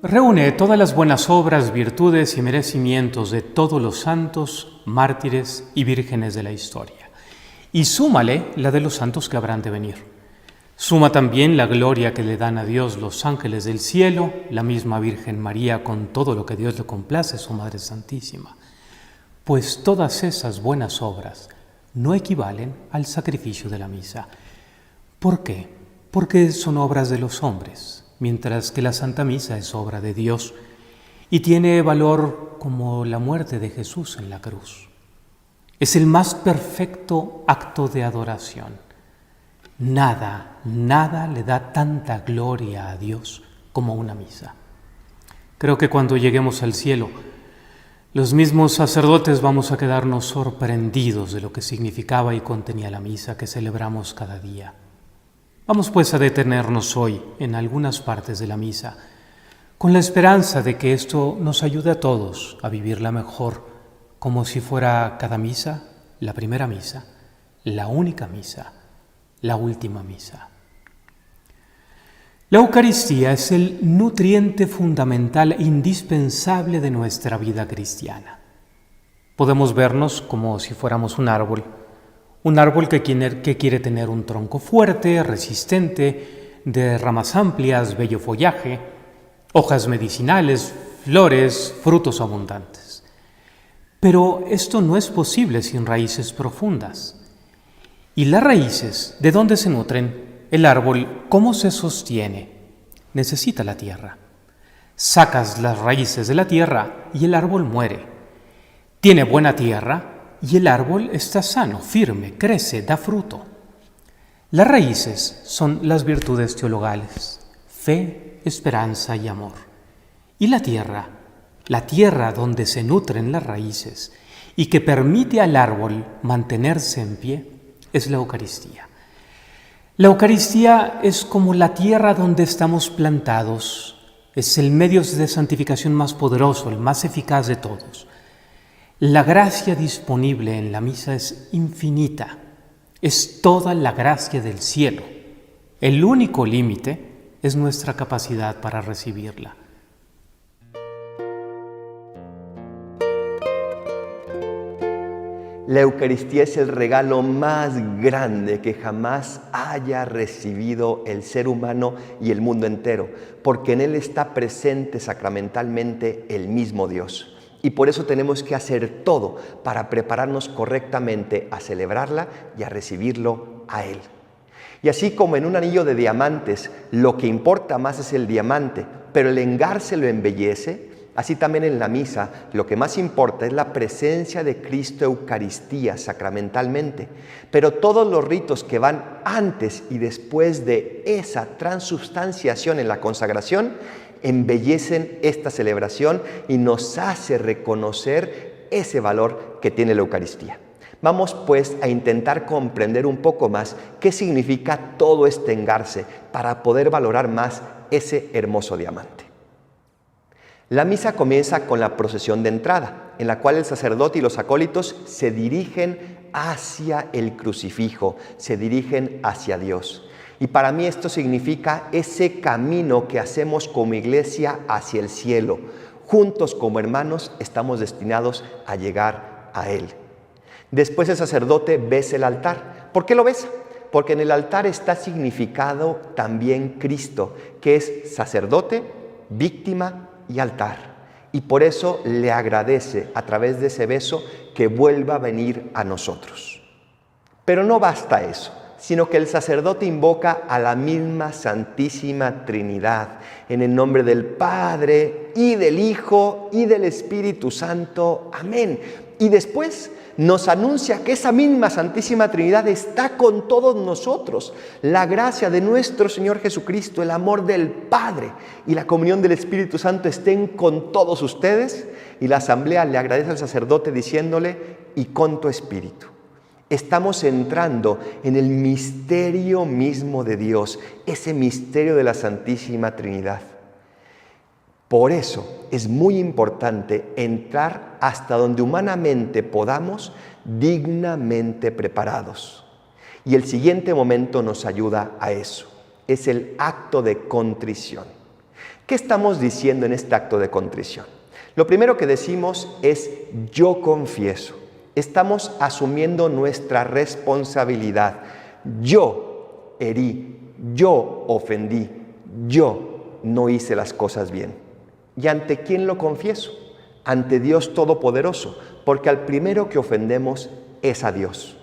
Reúne todas las buenas obras, virtudes y merecimientos de todos los santos, mártires y vírgenes de la historia, y súmale la de los santos que habrán de venir. Suma también la gloria que le dan a Dios los ángeles del cielo, la misma Virgen María con todo lo que Dios le complace, su Madre Santísima. Pues todas esas buenas obras no equivalen al sacrificio de la misa. ¿Por qué? Porque son obras de los hombres, mientras que la Santa Misa es obra de Dios y tiene valor como la muerte de Jesús en la cruz. Es el más perfecto acto de adoración. Nada le da tanta gloria a Dios como una misa. Creo que cuando lleguemos al cielo, los mismos sacerdotes vamos a quedarnos sorprendidos de lo que significaba y contenía la misa que celebramos cada día. Vamos pues a detenernos hoy en algunas partes de la misa, con la esperanza de que esto nos ayude a todos a vivirla mejor, como si fuera cada misa, la primera misa, la única misa, la última misa. La Eucaristía es el nutriente fundamental e indispensable de nuestra vida cristiana. Podemos vernos como si fuéramos un árbol que quiere tener un tronco fuerte, resistente, de ramas amplias, bello follaje, hojas medicinales, flores, frutos abundantes. Pero esto no es posible sin raíces profundas. ¿Y las raíces de dónde se nutren? El árbol, ¿cómo se sostiene? Necesita la tierra. Sacas las raíces de la tierra y el árbol muere. Tiene buena tierra y el árbol está sano, firme, crece, da fruto. Las raíces son las virtudes teologales, fe, esperanza y amor. Y la tierra donde se nutren las raíces y que permite al árbol mantenerse en pie, es la Eucaristía. La Eucaristía es como la tierra donde estamos plantados, es el medio de santificación más poderoso, el más eficaz de todos. La gracia disponible en la misa es infinita, es toda la gracia del cielo. El único límite es nuestra capacidad para recibirla. La Eucaristía es el regalo más grande que jamás haya recibido el ser humano y el mundo entero, porque en él está presente sacramentalmente el mismo Dios. Y por eso tenemos que hacer todo para prepararnos correctamente a celebrarla y a recibirlo a Él. Y así como en un anillo de diamantes lo que importa más es el diamante, pero el engarce lo embellece, así también en la misa lo que más importa es la presencia de Cristo Eucaristía sacramentalmente. Pero todos los ritos que van antes y después de esa transubstanciación en la consagración embellecen esta celebración y nos hace reconocer ese valor que tiene la Eucaristía. Vamos pues a intentar comprender un poco más qué significa todo este engarce para poder valorar más ese hermoso diamante. La misa comienza con la procesión de entrada, en la cual el sacerdote y los acólitos se dirigen hacia el crucifijo, se dirigen hacia Dios. Y para mí esto significa ese camino que hacemos como iglesia hacia el cielo. Juntos como hermanos estamos destinados a llegar a Él. Después el sacerdote besa el altar. ¿Por qué lo besa? Porque en el altar está significado también Cristo, que es sacerdote, víctima y altar. Y por eso le agradece a través de ese beso que vuelva a venir a nosotros. Pero no basta eso, sino que el sacerdote invoca a la misma Santísima Trinidad, en el nombre del Padre, y del Hijo, y del Espíritu Santo. Amén. Y después nos anuncia que esa misma Santísima Trinidad está con todos nosotros. La gracia de nuestro Señor Jesucristo, el amor del Padre y la comunión del Espíritu Santo estén con todos ustedes. Y la asamblea le agradece al sacerdote diciéndole, y con tu Espíritu. Estamos entrando en el misterio mismo de Dios, ese misterio de la Santísima Trinidad. Por eso es muy importante entrar hasta donde humanamente podamos, dignamente preparados. Y el siguiente momento nos ayuda a eso. Es el acto de contrición. ¿Qué estamos diciendo en este acto de contrición? Lo primero que decimos es yo confieso. Estamos asumiendo nuestra responsabilidad. Yo herí, yo ofendí, yo no hice las cosas bien. ¿Y ante quién lo confieso? Ante Dios Todopoderoso, porque al primero que ofendemos es a Dios.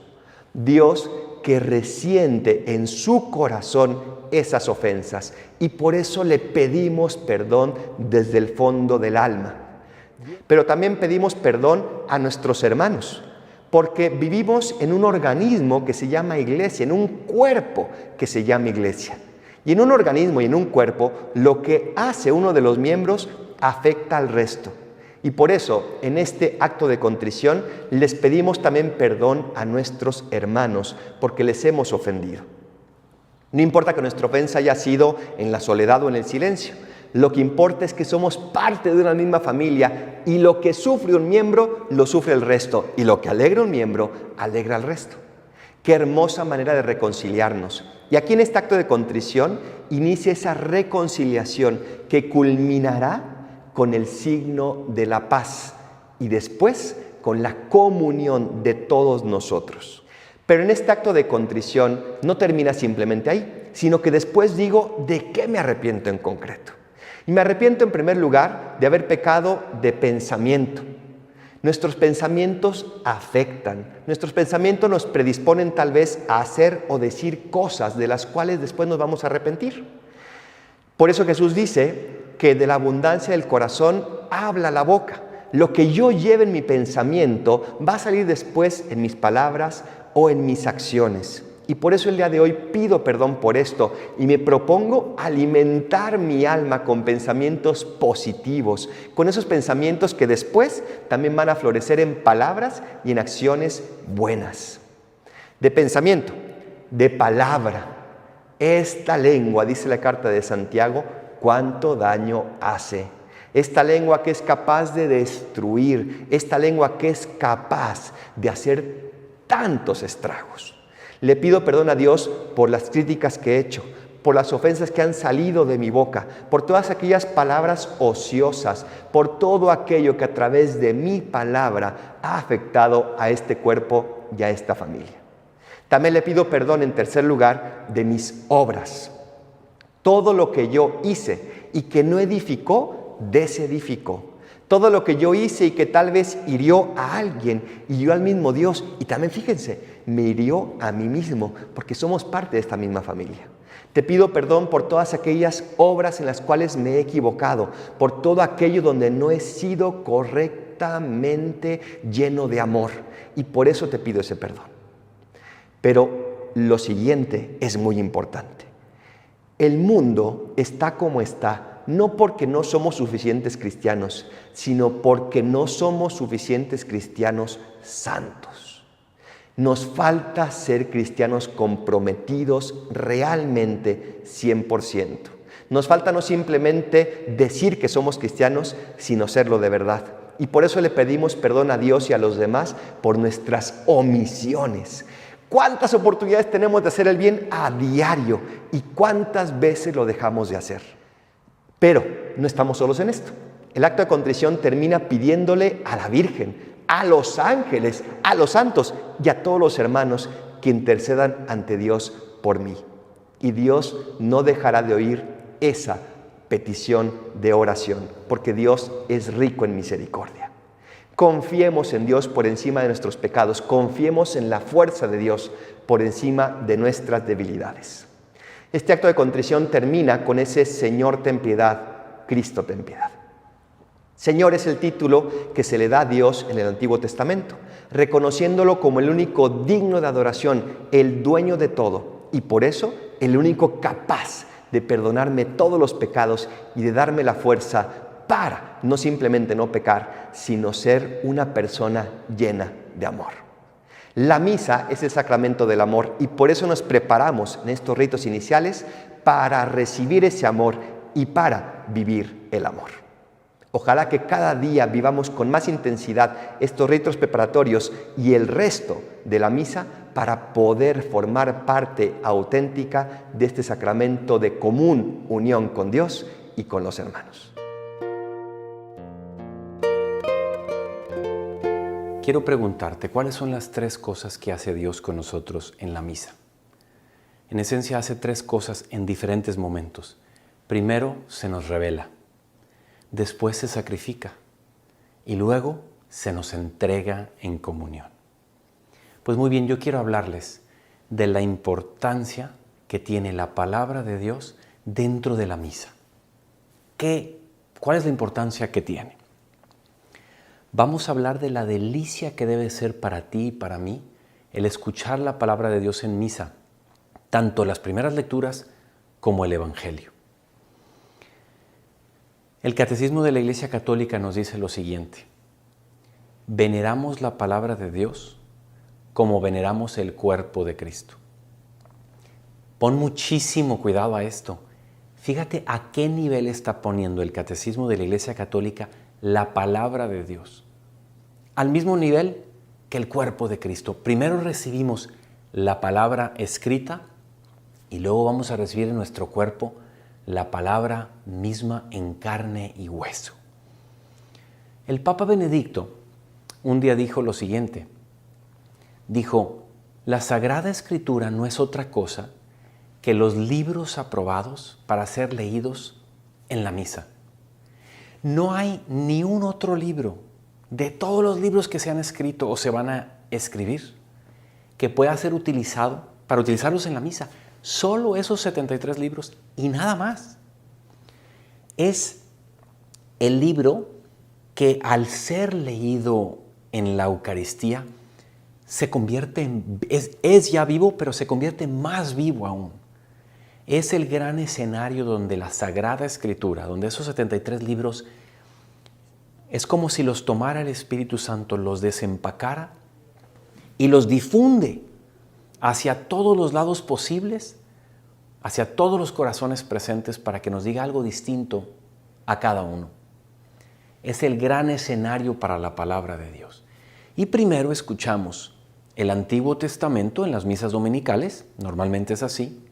Dios que resiente en su corazón esas ofensas y por eso le pedimos perdón desde el fondo del alma. Pero también pedimos perdón a nuestros hermanos, porque vivimos en un organismo que se llama iglesia, en un cuerpo que se llama iglesia. Y en un organismo y en un cuerpo, lo que hace uno de los miembros afecta al resto. Y por eso, en este acto de contrición, les pedimos también perdón a nuestros hermanos, porque les hemos ofendido. No importa que nuestra ofensa haya sido en la soledad o en el silencio. Lo que importa es que somos parte de una misma familia y lo que sufre un miembro, lo sufre el resto. Y lo que alegra un miembro, alegra al resto. Qué hermosa manera de reconciliarnos. Y aquí en este acto de contrición inicia esa reconciliación que culminará con el signo de la paz y después con la comunión de todos nosotros. Pero en este acto de contrición no termina simplemente ahí, sino que después digo de qué me arrepiento en concreto. Y me arrepiento en primer lugar de haber pecado de pensamiento. Nuestros pensamientos afectan, nuestros pensamientos nos predisponen tal vez a hacer o decir cosas de las cuales después nos vamos a arrepentir. Por eso Jesús dice que de la abundancia del corazón habla la boca. Lo que yo lleve en mi pensamiento va a salir después en mis palabras o en mis acciones. Y por eso el día de hoy pido perdón por esto y me propongo alimentar mi alma con pensamientos positivos, con esos pensamientos que después también van a florecer en palabras y en acciones buenas. De pensamiento, de palabra. Esta lengua, dice la carta de Santiago, cuánto daño hace. Esta lengua que es capaz de destruir, esta lengua que es capaz de hacer tantos estragos. Le pido perdón a Dios por las críticas que he hecho, por las ofensas que han salido de mi boca, por todas aquellas palabras ociosas, por todo aquello que a través de mi palabra ha afectado a este cuerpo y a esta familia. También le pido perdón en tercer lugar de mis obras. Todo lo que yo hice y que no edificó, desedificó. Todo lo que yo hice y que tal vez hirió a alguien, hirió al mismo Dios. Y también fíjense, me hirió a mí mismo, porque somos parte de esta misma familia. Te pido perdón por todas aquellas obras en las cuales me he equivocado, por todo aquello donde no he sido correctamente lleno de amor. Y por eso te pido ese perdón. Pero lo siguiente es muy importante. El mundo está como está, no porque no somos suficientes cristianos, sino porque no somos suficientes cristianos santos. Nos falta ser cristianos comprometidos realmente 100%. Nos falta no simplemente decir que somos cristianos, sino serlo de verdad. Y por eso le pedimos perdón a Dios y a los demás por nuestras omisiones. ¿Cuántas oportunidades tenemos de hacer el bien a diario? ¿Y cuántas veces lo dejamos de hacer? Pero no estamos solos en esto. El acto de contrición termina pidiéndole a la Virgen, a los ángeles, a los santos y a todos los hermanos que intercedan ante Dios por mí. Y Dios no dejará de oír esa petición de oración, porque Dios es rico en misericordia. Confiemos en Dios por encima de nuestros pecados, confiemos en la fuerza de Dios por encima de nuestras debilidades. Este acto de contrición termina con ese Señor ten piedad, Cristo ten piedad. Señor es el título que se le da a Dios en el Antiguo Testamento, reconociéndolo como el único digno de adoración, el dueño de todo, y por eso el único capaz de perdonarme todos los pecados y de darme la fuerza para no simplemente no pecar, sino ser una persona llena de amor. La misa es el sacramento del amor y por eso nos preparamos en estos ritos iniciales para recibir ese amor y para vivir el amor. Ojalá que cada día vivamos con más intensidad estos ritos preparatorios y el resto de la misa para poder formar parte auténtica de este sacramento de común unión con Dios y con los hermanos. Quiero preguntarte, ¿cuáles son las 3 cosas que hace Dios con nosotros en la misa? En esencia hace 3 cosas en diferentes momentos. Primero, se nos revela. Después se sacrifica y luego se nos entrega en comunión. Pues muy bien, yo quiero hablarles de la importancia que tiene la palabra de Dios dentro de la misa. ¿Cuál es la importancia que tiene? Vamos a hablar de la delicia que debe ser para ti y para mí el escuchar la palabra de Dios en misa, tanto las primeras lecturas como el Evangelio. El Catecismo de la Iglesia Católica nos dice lo siguiente: veneramos la palabra de Dios como veneramos el cuerpo de Cristo. Pon muchísimo cuidado a esto. Fíjate a qué nivel está poniendo el Catecismo de la Iglesia Católica la palabra de Dios. Al mismo nivel que el cuerpo de Cristo. Primero recibimos la palabra escrita y luego vamos a recibir en nuestro cuerpo la palabra misma en carne y hueso. El Papa Benedicto un día dijo lo siguiente. Dijo, la Sagrada Escritura no es otra cosa que los libros aprobados para ser leídos en la misa. No hay ni un otro libro de todos los libros que se han escrito o se van a escribir que pueda ser utilizado para utilizarlos en la misa. Solo esos 73 libros y nada más. Es el libro que al ser leído en la Eucaristía se convierte en, es ya vivo, pero se convierte más vivo aún. Es el gran escenario donde la Sagrada Escritura, donde esos 73 libros, es como si los tomara el Espíritu Santo, los desempacara y los difunde hacia todos los lados posibles, hacia todos los corazones presentes para que nos diga algo distinto a cada uno. Es el gran escenario para la palabra de Dios. Y primero escuchamos el Antiguo Testamento en las misas dominicales, normalmente es así.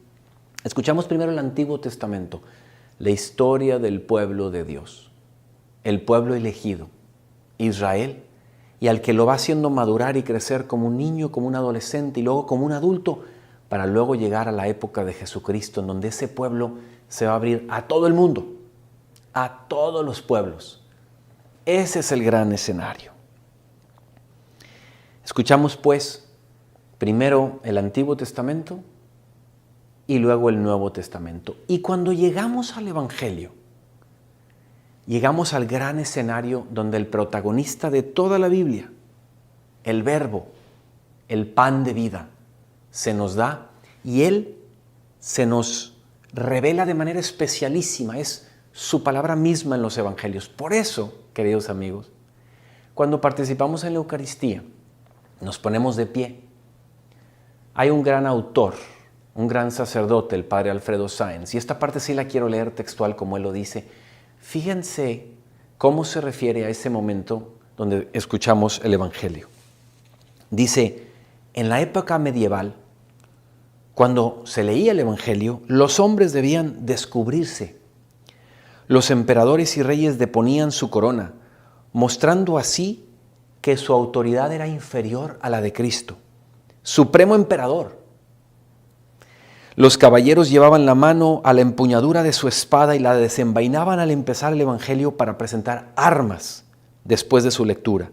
Escuchamos primero el Antiguo Testamento, la historia del pueblo de Dios, el pueblo elegido, Israel, y al que lo va haciendo madurar y crecer como un niño, como un adolescente y luego como un adulto, para luego llegar a la época de Jesucristo, en donde ese pueblo se va a abrir a todo el mundo, a todos los pueblos. Ese es el gran escenario. Escuchamos pues primero el Antiguo Testamento y luego el Nuevo Testamento. Y cuando llegamos al Evangelio, llegamos al gran escenario donde el protagonista de toda la Biblia, el Verbo, el pan de vida, se nos da y Él se nos revela de manera especialísima. Es su palabra misma en los Evangelios. Por eso, queridos amigos, cuando participamos en la Eucaristía, nos ponemos de pie. Hay un gran autor, un gran sacerdote, el padre Alfredo Sáenz, y esta parte sí la quiero leer textual como él lo dice. Fíjense cómo se refiere a ese momento donde escuchamos el Evangelio. Dice, en la época medieval, cuando se leía el Evangelio, los hombres debían descubrirse. Los emperadores y reyes deponían su corona, mostrando así que su autoridad era inferior a la de Cristo, supremo emperador. Los caballeros llevaban la mano a la empuñadura de su espada y la desenvainaban al empezar el Evangelio para presentar armas después de su lectura,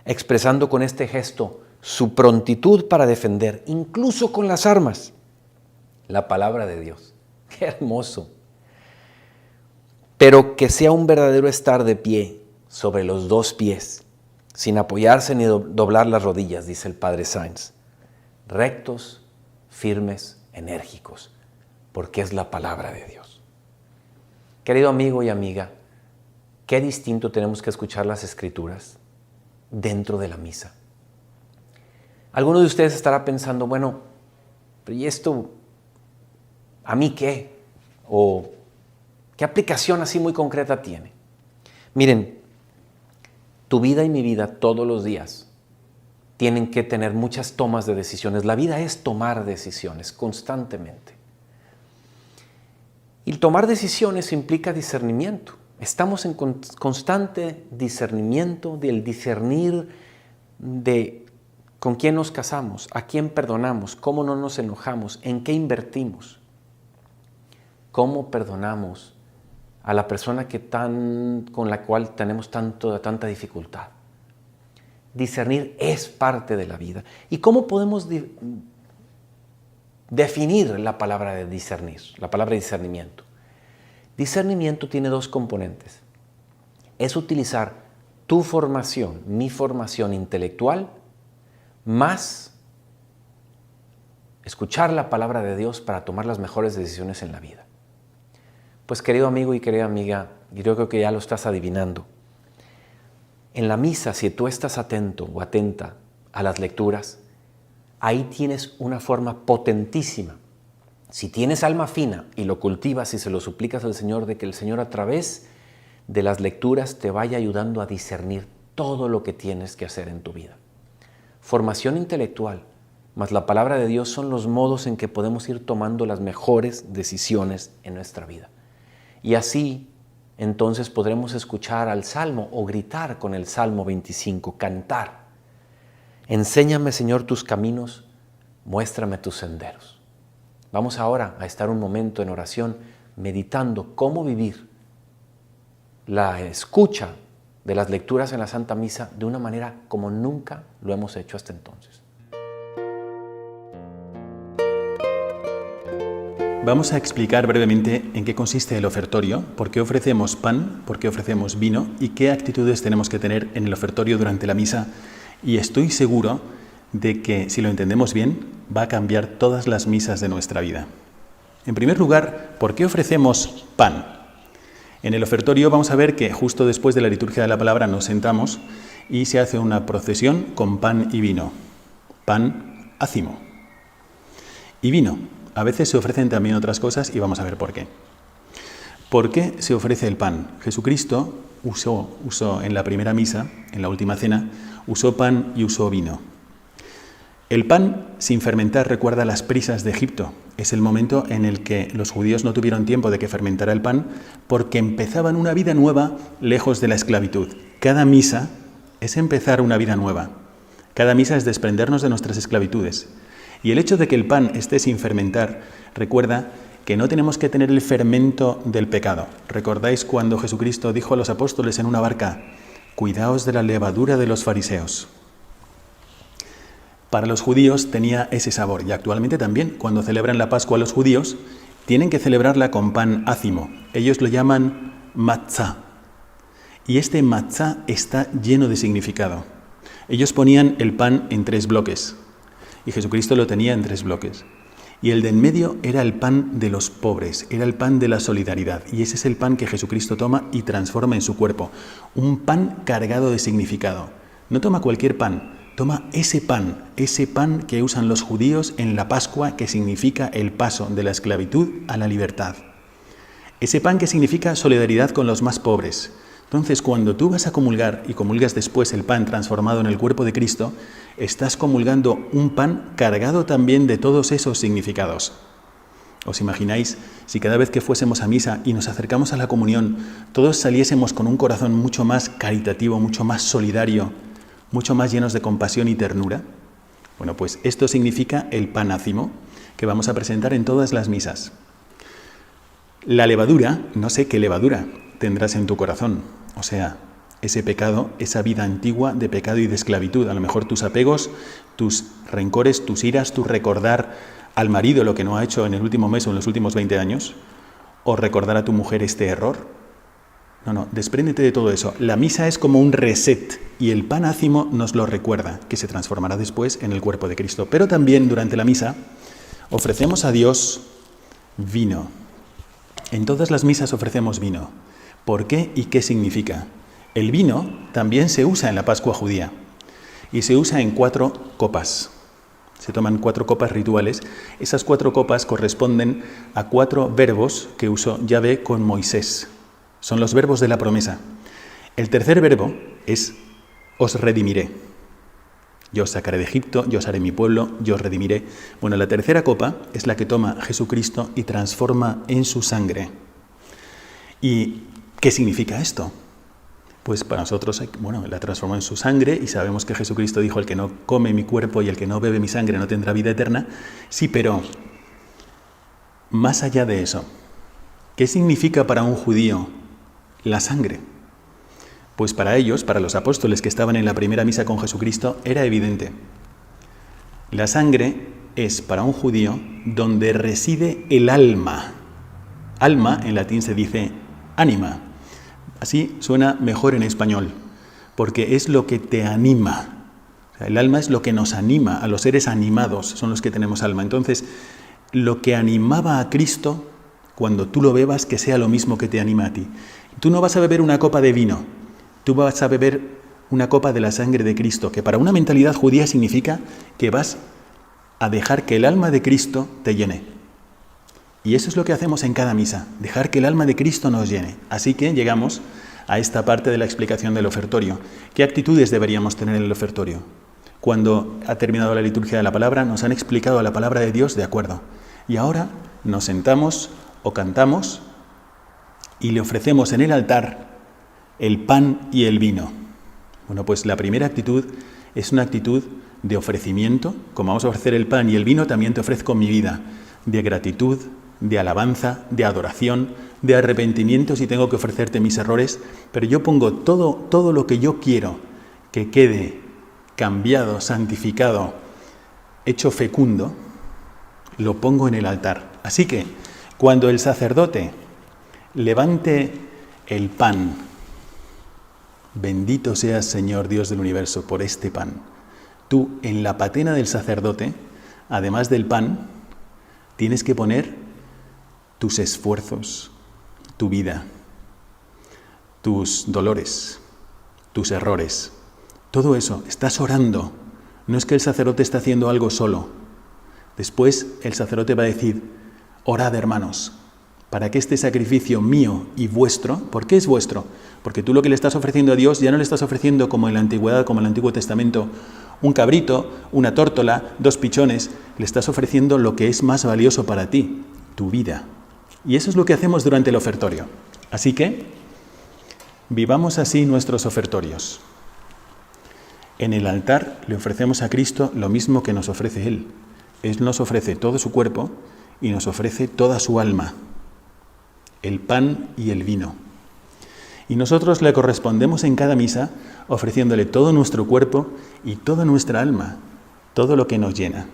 expresando con este gesto su prontitud para defender, incluso con las armas, la palabra de Dios. ¡Qué hermoso! Pero que sea un verdadero estar de pie sobre los 2 pies, sin apoyarse ni doblar las rodillas, dice el padre Sáenz. Rectos, firmes, enérgicos, porque es la palabra de Dios. Querido amigo y amiga, qué distinto tenemos que escuchar las Escrituras dentro de la misa. Alguno de ustedes estará pensando, bueno, ¿y esto a mí qué? ¿O qué aplicación así muy concreta tiene? Miren, tu vida y mi vida todos los días tienen que tener muchas tomas de decisiones. La vida es tomar decisiones constantemente. Y tomar decisiones implica discernimiento. Estamos en constante discernimiento del discernir de con quién nos casamos, a quién perdonamos, cómo no nos enojamos, en qué invertimos, cómo perdonamos a la persona con la cual tenemos tanta dificultad. Discernir es parte de la vida. ¿Y cómo podemos definir la palabra de discernir, la palabra discernimiento? Discernimiento tiene dos componentes. Es utilizar tu formación, mi formación intelectual, más escuchar la palabra de Dios para tomar las mejores decisiones en la vida. Pues querido amigo y querida amiga, yo creo que ya lo estás adivinando. En la misa, si tú estás atento o atenta a las lecturas, ahí tienes una forma potentísima. Si tienes alma fina y lo cultivas y se lo suplicas al Señor, de que el Señor a través de las lecturas te vaya ayudando a discernir todo lo que tienes que hacer en tu vida. Formación intelectual más la palabra de Dios son los modos en que podemos ir tomando las mejores decisiones en nuestra vida. Y así, entonces podremos escuchar al Salmo o gritar con el Salmo 25, cantar. Enséñame, Señor, tus caminos, muéstrame tus senderos. Vamos ahora a estar un momento en oración meditando cómo vivir la escucha de las lecturas en la Santa Misa de una manera como nunca lo hemos hecho hasta entonces. Vamos a explicar brevemente en qué consiste el ofertorio, por qué ofrecemos pan, por qué ofrecemos vino y qué actitudes tenemos que tener en el ofertorio durante la misa. Y estoy seguro de que, si lo entendemos bien, va a cambiar todas las misas de nuestra vida. En primer lugar, ¿por qué ofrecemos pan? En el ofertorio vamos a ver que justo después de la liturgia de la palabra nos sentamos y se hace una procesión con pan y vino. Pan, ácimo. Y vino. A veces se ofrecen también otras cosas y vamos a ver por qué. ¿Por qué se ofrece el pan? Jesucristo usó en la primera misa, en la última cena, usó pan y usó vino. El pan sin fermentar recuerda las prisas de Egipto. Es el momento en el que los judíos no tuvieron tiempo de que fermentara el pan porque empezaban una vida nueva lejos de la esclavitud. Cada misa es empezar una vida nueva. Cada misa es desprendernos de nuestras esclavitudes. Y el hecho de que el pan esté sin fermentar recuerda que no tenemos que tener el fermento del pecado. ¿Recordáis cuando Jesucristo dijo a los apóstoles en una barca: cuidaos de la levadura de los fariseos? Para los judíos tenía ese sabor y actualmente también, cuando celebran la Pascua los judíos, tienen que celebrarla con pan ácimo. Ellos lo llaman matzá. Y este matzá está lleno de significado. Ellos ponían el pan en 3 bloques y Jesucristo lo tenía en 3 bloques. Y el de en medio era el pan de los pobres, era el pan de la solidaridad. Y ese es el pan que Jesucristo toma y transforma en su cuerpo. Un pan cargado de significado. No toma cualquier pan. Toma ese pan que usan los judíos en la Pascua, que significa el paso de la esclavitud a la libertad. Ese pan que significa solidaridad con los más pobres. Entonces, cuando tú vas a comulgar y comulgas después el pan transformado en el cuerpo de Cristo, estás comulgando un pan cargado también de todos esos significados. ¿Os imagináis si cada vez que fuésemos a misa y nos acercamos a la comunión, todos saliésemos con un corazón mucho más caritativo, mucho más solidario, mucho más llenos de compasión y ternura? Bueno, pues esto significa el pan ácimo que vamos a presentar en todas las misas. La levadura, no sé qué levadura tendrás en tu corazón, o sea, ese pecado, esa vida antigua de pecado y de esclavitud, a lo mejor tus apegos, tus rencores, tus iras, tu recordar al marido lo que no ha hecho en el último mes o en los últimos 20 años, o recordar a tu mujer este error. No, despréndete de todo eso. La misa es como un reset y el pan ácimo nos lo recuerda, que se transformará después en el cuerpo de Cristo. Pero también durante la misa ofrecemos a Dios vino. En todas las misas ofrecemos vino. ¿Por qué y qué significa? El vino también se usa en la Pascua judía y se usa en 4 copas. Se toman 4 copas rituales. Esas 4 copas corresponden a 4 verbos que usó Yahvé con Moisés. Son los verbos de la promesa. El tercer verbo es os redimiré. Yo os sacaré de Egipto, yo os haré mi pueblo, yo os redimiré. Bueno, la tercera copa es la que toma Jesucristo y transforma en su sangre. ¿Y qué significa esto? Pues para nosotros, la transformó en su sangre y sabemos que Jesucristo dijo, el que no come mi cuerpo y el que no bebe mi sangre no tendrá vida eterna. Sí, pero más allá de eso, ¿qué significa para un judío la sangre? Pues para ellos, para los apóstoles que estaban en la primera misa con Jesucristo, era evidente. La sangre es para un judío donde reside el alma. Alma en latín se dice ánima. Así suena mejor en español, porque es lo que te anima. O sea, el alma es lo que nos anima, a los seres animados son los que tenemos alma. Entonces, lo que animaba a Cristo, cuando tú lo bebas, que sea lo mismo que te anima a ti. Tú no vas a beber una copa de vino, tú vas a beber una copa de la sangre de Cristo, que para una mentalidad judía significa que vas a dejar que el alma de Cristo te llene. Y eso es lo que hacemos en cada misa, dejar que el alma de Cristo nos llene. Así que llegamos a esta parte de la explicación del ofertorio. ¿Qué actitudes deberíamos tener en el ofertorio? Cuando ha terminado la liturgia de la palabra, nos han explicado la palabra de Dios, de acuerdo. Y ahora nos sentamos o cantamos y le ofrecemos en el altar el pan y el vino. Bueno, pues la primera actitud es una actitud de ofrecimiento. Como vamos a ofrecer el pan y el vino, también te ofrezco mi vida, de gratitud, de alabanza, de adoración, de arrepentimiento si tengo que ofrecerte mis errores, pero yo pongo todo lo que yo quiero que quede cambiado, santificado, hecho fecundo, lo pongo en el altar. Así que cuando el sacerdote levante el pan, bendito seas Señor Dios del universo por este pan, tú en la patena del sacerdote, además del pan, tienes que poner tus esfuerzos, tu vida, tus dolores, tus errores. Todo eso, estás orando. No es que el sacerdote está haciendo algo solo. Después el sacerdote va a decir, orad hermanos, para que este sacrificio mío y vuestro, ¿por qué es vuestro? Porque tú lo que le estás ofreciendo a Dios ya no le estás ofreciendo como en la antigüedad, como en el Antiguo Testamento, un cabrito, una tórtola, 2 pichones, le estás ofreciendo lo que es más valioso para ti, tu vida. Y eso es lo que hacemos durante el ofertorio. Así que, vivamos así nuestros ofertorios. En el altar le ofrecemos a Cristo lo mismo que nos ofrece Él. Él nos ofrece todo su cuerpo y nos ofrece toda su alma, el pan y el vino. Y nosotros le correspondemos en cada misa ofreciéndole todo nuestro cuerpo y toda nuestra alma, todo lo que nos llena.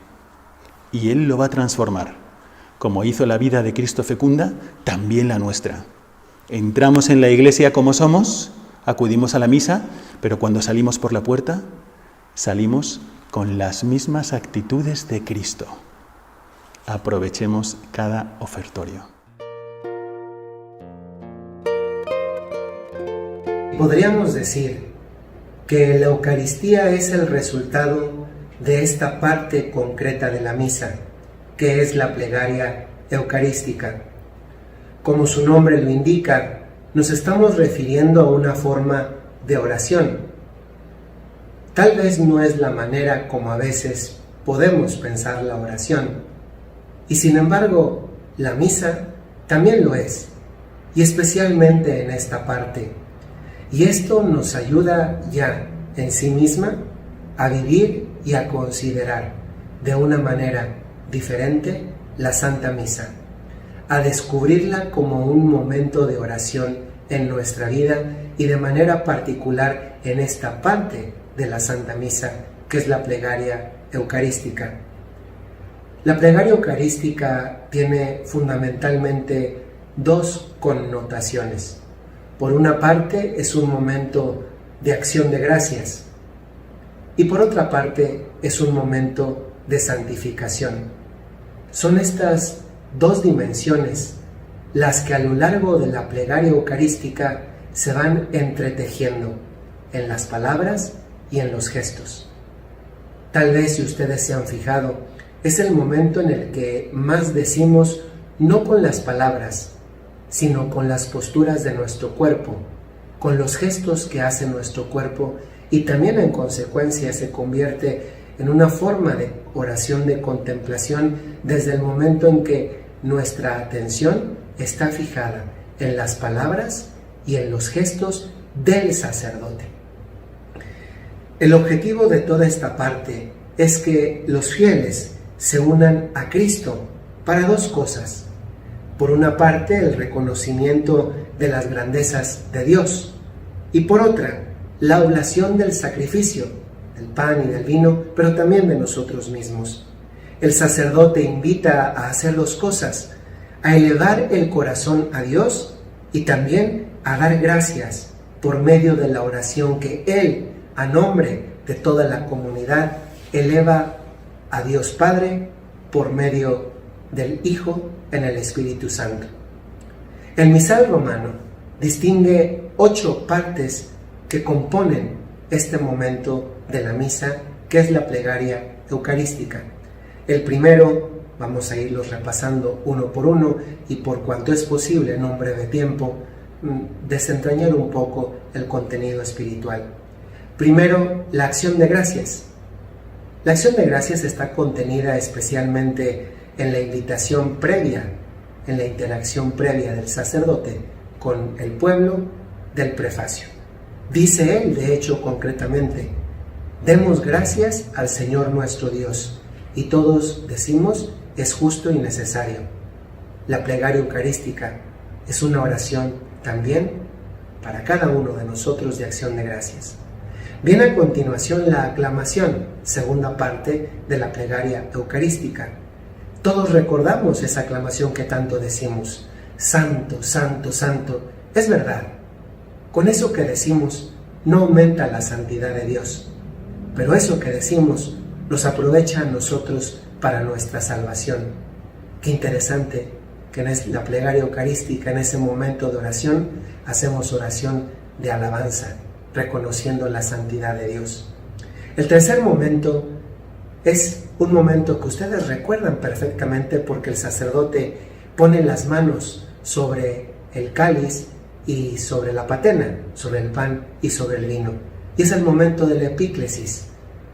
Y Él lo va a transformar. Como hizo la vida de Cristo fecunda, también la nuestra. Entramos en la iglesia como somos, acudimos a la misa, pero cuando salimos por la puerta, salimos con las mismas actitudes de Cristo. Aprovechemos cada ofertorio. Podríamos decir que la Eucaristía es el resultado de esta parte concreta de la misa, que es la plegaria eucarística. Como su nombre lo indica, nos estamos refiriendo a una forma de oración. Tal vez no es la manera como a veces podemos pensar la oración, y sin embargo, la misa también lo es, y especialmente en esta parte. Y esto nos ayuda ya en sí misma a vivir y a considerar de una manera diferente la Santa Misa, a descubrirla como un momento de oración en nuestra vida y de manera particular en esta parte de la Santa Misa, que es la plegaria eucarística. La plegaria eucarística tiene fundamentalmente 2 connotaciones. Por una parte, es un momento de acción de gracias y por otra parte, es un momento de santificación. Son estas 2 dimensiones las que a lo largo de la plegaria eucarística se van entretejiendo en las palabras y en los gestos. Tal vez, si ustedes se han fijado, es el momento en el que más decimos no con las palabras, sino con las posturas de nuestro cuerpo, con los gestos que hace nuestro cuerpo y también en consecuencia se convierte en una forma de oración de contemplación desde el momento en que nuestra atención está fijada en las palabras y en los gestos del sacerdote. El objetivo de toda esta parte es que los fieles se unan a Cristo para dos cosas. Por una parte, el reconocimiento de las grandezas de Dios y por otra, la oblación del sacrificio, del pan y del vino, pero también de nosotros mismos. El sacerdote invita a hacer dos cosas, a elevar el corazón a Dios y también a dar gracias por medio de la oración que Él, a nombre de toda la comunidad, eleva a Dios Padre por medio del Hijo en el Espíritu Santo. El misal romano distingue 8 partes que componen este momento de la misa, que es la plegaria eucarística. El primero, vamos a irlos repasando uno por uno y por cuanto es posible en un breve tiempo, desentrañar un poco el contenido espiritual. Primero, la acción de gracias. La acción de gracias está contenida especialmente en la invitación previa, en la interacción previa del sacerdote con el pueblo del prefacio. Dice él, de hecho, concretamente, demos gracias al Señor nuestro Dios, y todos decimos, es justo y necesario. La plegaria eucarística es una oración también para cada uno de nosotros de acción de gracias. Viene a continuación la aclamación, segunda parte de la plegaria eucarística. Todos recordamos esa aclamación que tanto decimos, Santo, Santo, Santo. Es verdad, con eso que decimos no aumenta la santidad de Dios, pero eso que decimos nos aprovecha a nosotros para nuestra salvación. Qué interesante que en la plegaria eucarística, en ese momento de oración, hacemos oración de alabanza, reconociendo la santidad de Dios. El tercer momento es un momento que ustedes recuerdan perfectamente porque el sacerdote pone las manos sobre el cáliz y sobre la patena, sobre el pan y sobre el vino. Y es el momento de la epíclesis.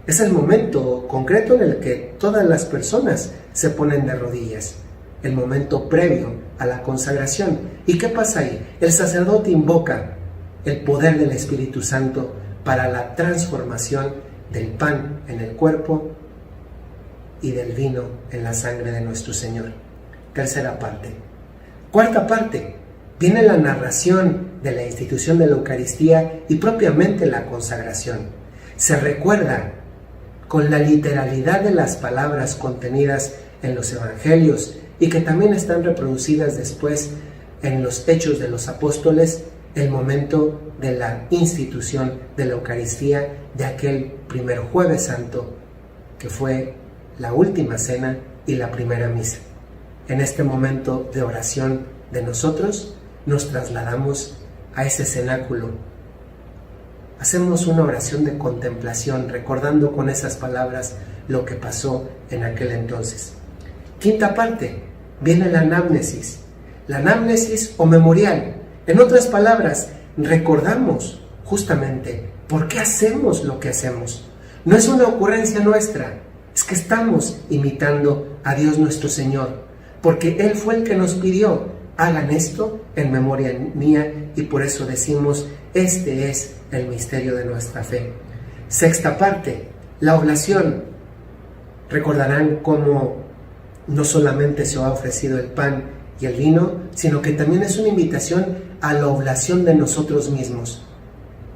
Es el momento concreto en el que todas las personas se ponen de rodillas. El momento previo a la consagración. ¿Y qué pasa ahí? El sacerdote invoca el poder del Espíritu Santo para la transformación del pan en el cuerpo y del vino en la sangre de nuestro Señor. Tercera parte. Cuarta parte. Viene la narración de la institución de la Eucaristía y propiamente la consagración. Se recuerda con la literalidad de las palabras contenidas en los Evangelios y que también están reproducidas después en los Hechos de los Apóstoles, el momento de la institución de la Eucaristía de aquel primer Jueves Santo, que fue la última cena y la primera misa. En este momento de oración de nosotros, nos trasladamos a ese cenáculo. Hacemos una oración de contemplación, recordando con esas palabras lo que pasó en aquel entonces. Quinta parte, viene la anamnesis. La anamnesis o memorial. En otras palabras, recordamos justamente por qué hacemos lo que hacemos. No es una ocurrencia nuestra, es que estamos imitando a Dios nuestro Señor, porque Él fue el que nos pidió, hagan esto en memoria mía, y por eso decimos, este es el misterio de nuestra fe. Sexta parte, la oblación. Recordarán cómo no solamente se ha ofrecido el pan y el vino, sino que también es una invitación a la oblación de nosotros mismos.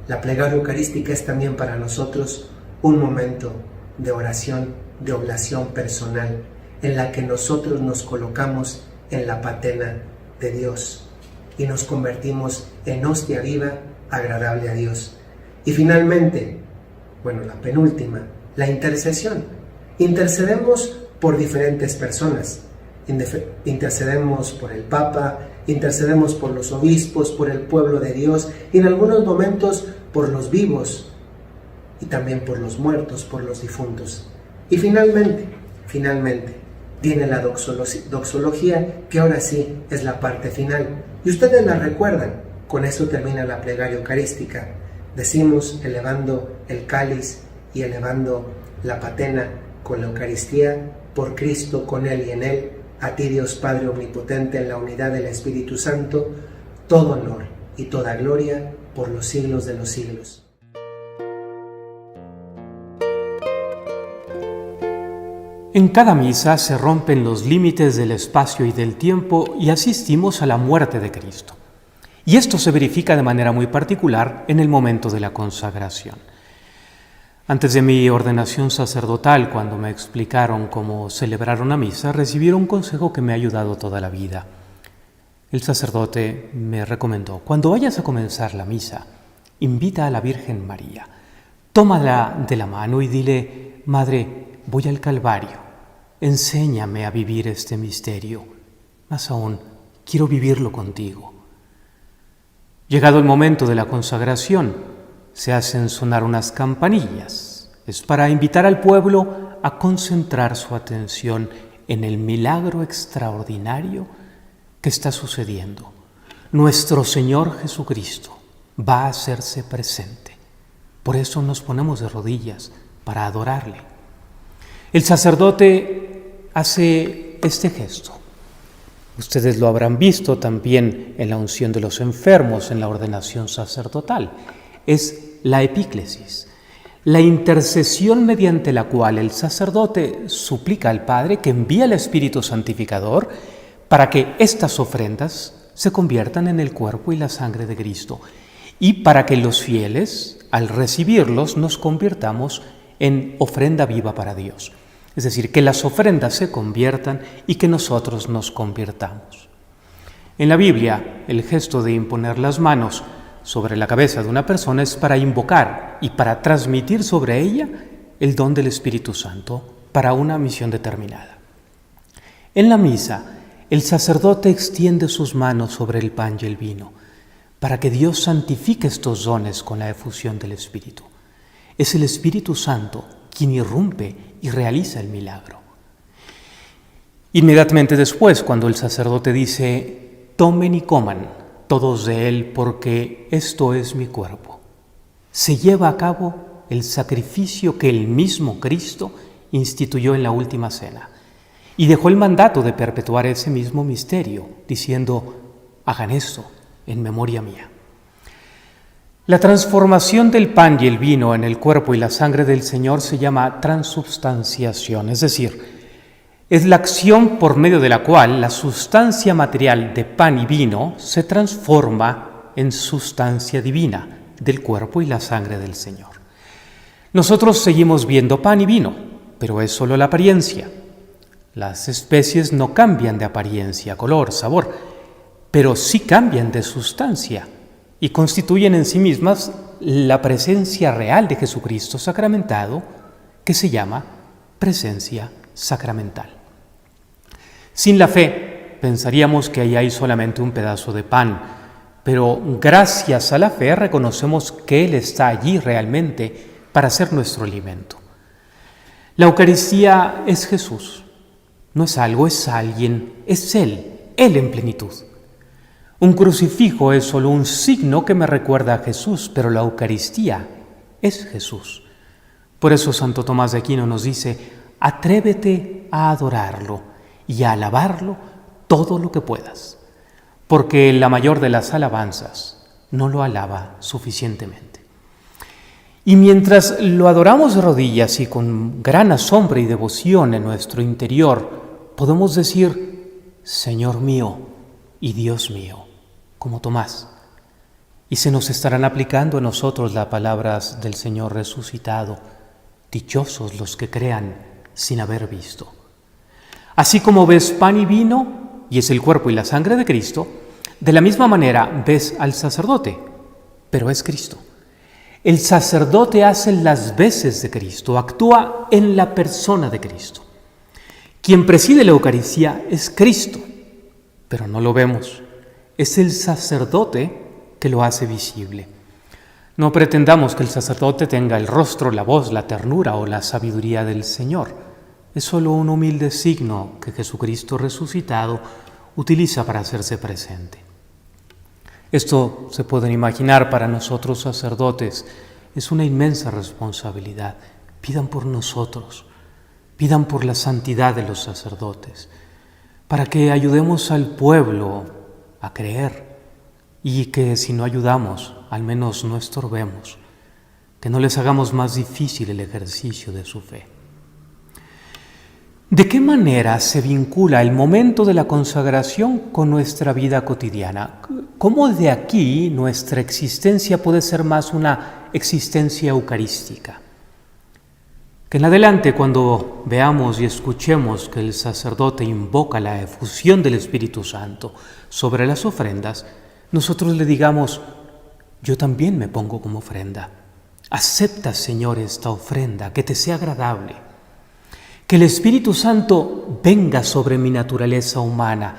La plegaria eucarística es también para nosotros un momento de oración, de oblación personal, en la que nosotros nos colocamos en la patena de Dios y nos convertimos en hostia viva, agradable a Dios. Y finalmente, la penúltima, la intercesión. Intercedemos por diferentes personas. Intercedemos por el Papa, intercedemos por los obispos, por el pueblo de Dios y en algunos momentos por los vivos y también por los muertos, por los difuntos. Y finalmente, viene la doxología, que ahora sí es la parte final. Y ustedes la recuerdan Con eso termina la plegaria eucarística. Decimos, elevando el cáliz y elevando la patena con la Eucaristía, por Cristo, con Él y en Él, a ti Dios Padre Omnipotente, en la unidad del Espíritu Santo, todo honor y toda gloria por los siglos de los siglos. En cada misa se rompen los límites del espacio y del tiempo y asistimos a la muerte de Cristo. Y esto se verifica de manera muy particular en el momento de la consagración. Antes de mi ordenación sacerdotal, cuando me explicaron cómo celebrar una misa, recibí un consejo que me ha ayudado toda la vida. El sacerdote me recomendó: cuando vayas a comenzar la misa, invita a la Virgen María, tómala de la mano y dile: Madre, voy al Calvario, enséñame a vivir este misterio, más aún, quiero vivirlo contigo. Llegado el momento de la consagración, se hacen sonar unas campanillas. Es para invitar al pueblo a concentrar su atención en el milagro extraordinario que está sucediendo. Nuestro Señor Jesucristo va a hacerse presente. Por eso nos ponemos de rodillas para adorarle. El sacerdote hace este gesto. Ustedes lo habrán visto también en la unción de los enfermos, en la ordenación sacerdotal. Es la epíclesis, la intercesión mediante la cual el sacerdote suplica al Padre que envíe al Espíritu Santificador para que estas ofrendas se conviertan en el cuerpo y la sangre de Cristo y para que los fieles, al recibirlos, nos convirtamos en ofrenda viva para Dios. Es decir, que las ofrendas se conviertan y que nosotros nos convirtamos. En la Biblia, el gesto de imponer las manos sobre la cabeza de una persona es para invocar y para transmitir sobre ella el don del Espíritu Santo para una misión determinada. En la misa, el sacerdote extiende sus manos sobre el pan y el vino para que Dios santifique estos dones con la efusión del Espíritu. Es el Espíritu Santo quien irrumpe y realiza el milagro. Inmediatamente después, cuando el sacerdote dice: tomen y coman todos de él, porque esto es mi cuerpo, se lleva a cabo el sacrificio que el mismo Cristo instituyó en la última cena y dejó el mandato de perpetuar ese mismo misterio, diciendo: hagan esto en memoria mía. La transformación del pan y el vino en el cuerpo y la sangre del Señor se llama transubstanciación, es decir, es la acción por medio de la cual la sustancia material de pan y vino se transforma en sustancia divina del cuerpo y la sangre del Señor. Nosotros seguimos viendo pan y vino, pero es solo la apariencia. Las especies no cambian de apariencia, color, sabor, pero sí cambian de sustancia y constituyen en sí mismas la presencia real de Jesucristo sacramentado, que se llama presencia sacramental. Sin la fe, pensaríamos que ahí hay solamente un pedazo de pan, pero gracias a la fe reconocemos que Él está allí realmente para ser nuestro alimento. La Eucaristía es Jesús, no es algo, es alguien, es Él en plenitud. Un crucifijo es solo un signo que me recuerda a Jesús, pero la Eucaristía es Jesús. Por eso Santo Tomás de Aquino nos dice: atrévete a adorarlo y a alabarlo todo lo que puedas, porque la mayor de las alabanzas no lo alaba suficientemente. Y mientras lo adoramos de rodillas y con gran asombro y devoción en nuestro interior, podemos decir: Señor mío y Dios mío, como Tomás. Y se nos estarán aplicando a nosotros las palabras del Señor resucitado: dichosos los que crean sin haber visto. Así como ves pan y vino, y es el cuerpo y la sangre de Cristo, de la misma manera ves al sacerdote, pero es Cristo. El sacerdote hace las veces de Cristo, actúa en la persona de Cristo. Quien preside la Eucaristía es Cristo, pero no lo vemos. Es el sacerdote que lo hace visible. No pretendamos que el sacerdote tenga el rostro, la voz, la ternura o la sabiduría del Señor. Es solo un humilde signo que Jesucristo resucitado utiliza para hacerse presente. Esto, se pueden imaginar, para nosotros sacerdotes es una inmensa responsabilidad. Pidan por nosotros, pidan por la santidad de los sacerdotes, para que ayudemos al pueblo a creer y que si no ayudamos, al menos no estorbemos, que no les hagamos más difícil el ejercicio de su fe. ¿De qué manera se vincula el momento de la consagración con nuestra vida cotidiana? ¿Cómo de aquí nuestra existencia puede ser más una existencia eucarística? Que en adelante, cuando veamos y escuchemos que el sacerdote invoca la efusión del Espíritu Santo sobre las ofrendas, nosotros le digamos: yo también me pongo como ofrenda. Acepta, Señor, esta ofrenda, que te sea agradable. Que el Espíritu Santo venga sobre mi naturaleza humana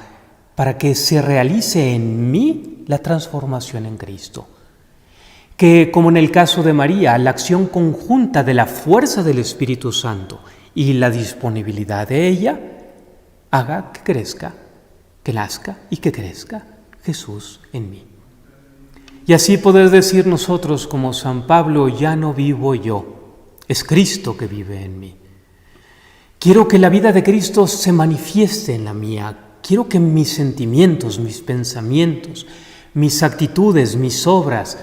para que se realice en mí la transformación en Cristo. Que, como en el caso de María, la acción conjunta de la fuerza del Espíritu Santo y la disponibilidad de ella haga que crezca, que nazca y que crezca Jesús en mí. Y así poder decir nosotros como San Pablo: ya no vivo yo, es Cristo que vive en mí. Quiero que la vida de Cristo se manifieste en la mía. Quiero que mis sentimientos, mis pensamientos, mis actitudes, mis obras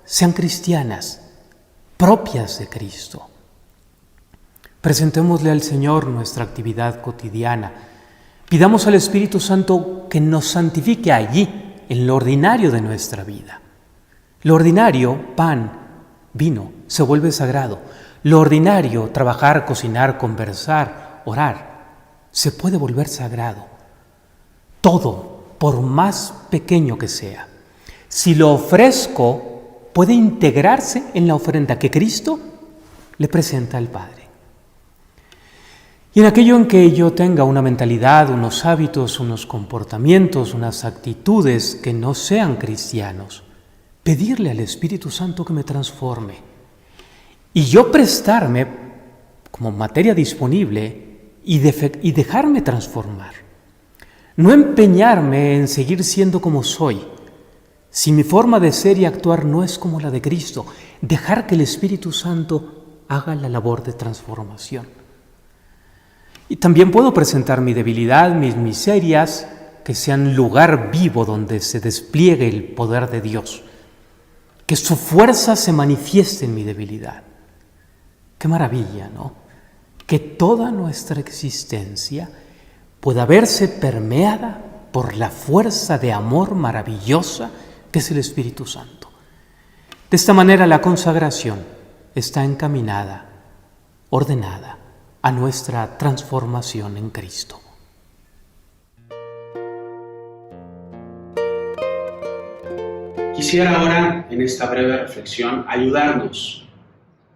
sean cristianas, propias de Cristo. Presentémosle al Señor nuestra actividad cotidiana. Pidamos al Espíritu Santo que nos santifique allí, en lo ordinario de nuestra vida. Lo ordinario, pan, vino, se vuelve sagrado. Lo ordinario, trabajar, cocinar, conversar, orar, se puede volver sagrado. Todo, por más pequeño que sea, si lo ofrezco, puede integrarse en la ofrenda que Cristo le presenta al Padre. Y en aquello en que yo tenga una mentalidad, unos hábitos, unos comportamientos, unas actitudes que no sean cristianos, pedirle al Espíritu Santo que me transforme. Y yo prestarme como materia disponible y dejarme transformar. No empeñarme en seguir siendo como soy. Si mi forma de ser y actuar no es como la de Cristo, dejar que el Espíritu Santo haga la labor de transformación. Y también puedo presentar mi debilidad, mis miserias, que sean lugar vivo donde se despliegue el poder de Dios. Que su fuerza se manifieste en mi debilidad. Qué maravilla, ¿no? Que toda nuestra existencia pueda verse permeada por la fuerza de amor maravillosa que es el Espíritu Santo. De esta manera la consagración está encaminada, ordenada a nuestra transformación en Cristo. Quisiera ahora, en esta breve reflexión, ayudarnos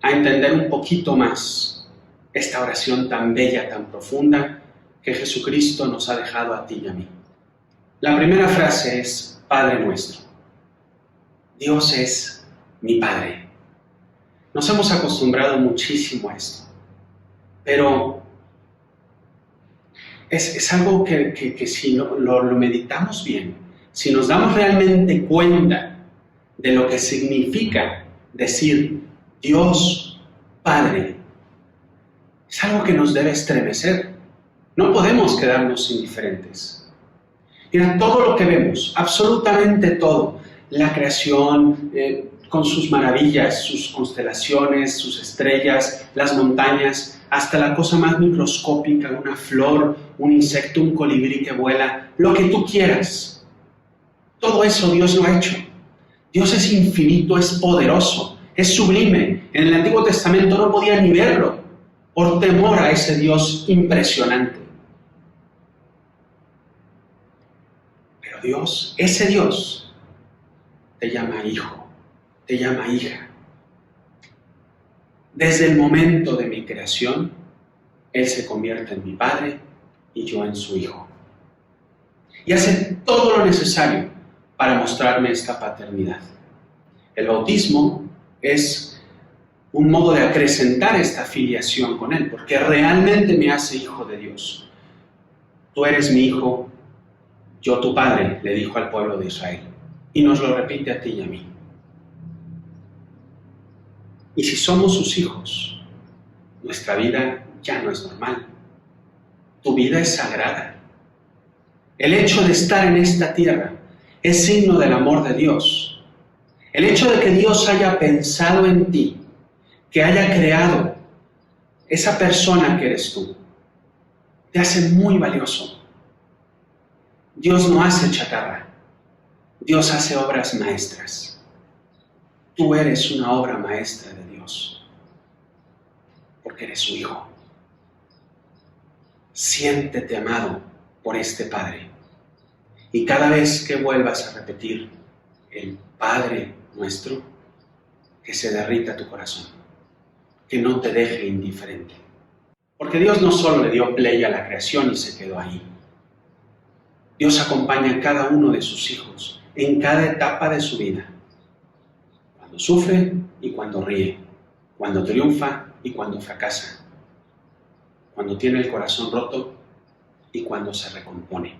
a entender un poquito más esta oración tan bella, tan profunda que Jesucristo nos ha dejado a ti y a mí. La primera frase es: Padre nuestro. Dios es mi Padre. Nos hemos acostumbrado muchísimo a esto, pero es algo que si lo meditamos bien, si nos damos realmente cuenta de lo que significa decir Dios Padre, es algo que nos debe estremecer. No podemos quedarnos indiferentes. Mira, todo lo que vemos, absolutamente todo, la creación con sus maravillas, sus constelaciones, sus estrellas, las montañas, hasta la cosa más microscópica, una flor, un insecto, un colibrí que vuela, lo que tú quieras. Todo eso Dios lo ha hecho. Dios es infinito, es poderoso, es sublime. En el Antiguo Testamento no podía ni verlo por temor a ese Dios impresionante. Pero Dios, ese Dios, te llama hijo, te llama hija. Desde el momento de mi creación, Él se convierte en mi Padre y yo en su Hijo. Y hace todo lo necesario para mostrarme esta paternidad. El bautismo es un modo de acrecentar esta filiación con Él, porque realmente me hace hijo de Dios. Tú eres mi hijo, yo tu padre, le dijo al pueblo de Israel. y nos lo repite a ti y a mí. Y si somos sus hijos, nuestra vida ya no es normal. Tu vida es sagrada. El hecho de estar en esta tierra es signo del amor de Dios. El hecho de que Dios haya pensado en ti, que haya creado esa persona que eres tú, te hace muy valioso. Dios no hace chatarra. Dios hace obras maestras. Tú eres una obra maestra de Dios, porque eres su hijo. Siéntete amado por este Padre. Y cada vez que vuelvas a repetir el Padre nuestro, que se derrita tu corazón, que no te deje indiferente. Porque Dios no solo le dio play a la creación y se quedó ahí. Dios acompaña a cada uno de sus hijos en cada etapa de su vida. Cuando sufre y cuando ríe, cuando triunfa y cuando fracasa, cuando tiene el corazón roto y cuando se recompone.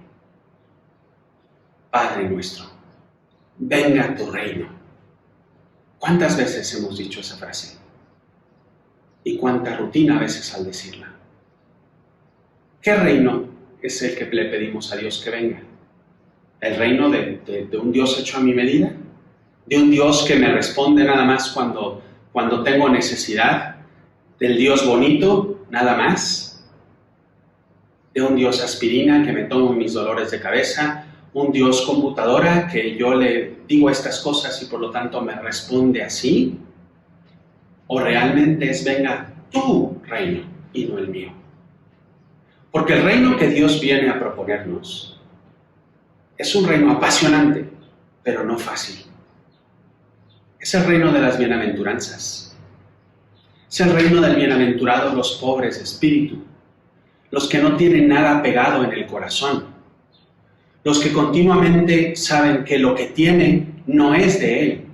Padre nuestro, venga tu reino. ¿Cuántas veces hemos dicho esa frase? ¿Y cuánta rutina a veces al decirla? ¿Qué reino es el que le pedimos a Dios que venga? ¿El reino de un Dios hecho a mi medida? ¿De un Dios que me responde nada más cuando tengo necesidad? ¿Del Dios bonito nada más? ¿De un Dios aspirina que me tomo mis dolores de cabeza? ¿Un Dios computadora que yo le digo estas cosas y por lo tanto me responde así? ¿O realmente es venga tu reino y no el mío? Porque el reino que Dios viene a proponernos es un reino apasionante, pero no fácil. Es el reino de las bienaventuranzas. Es el reino del bienaventurado los pobres de espíritu, los que no tienen nada pegado en el corazón, los que continuamente saben que lo que tienen no es de Él.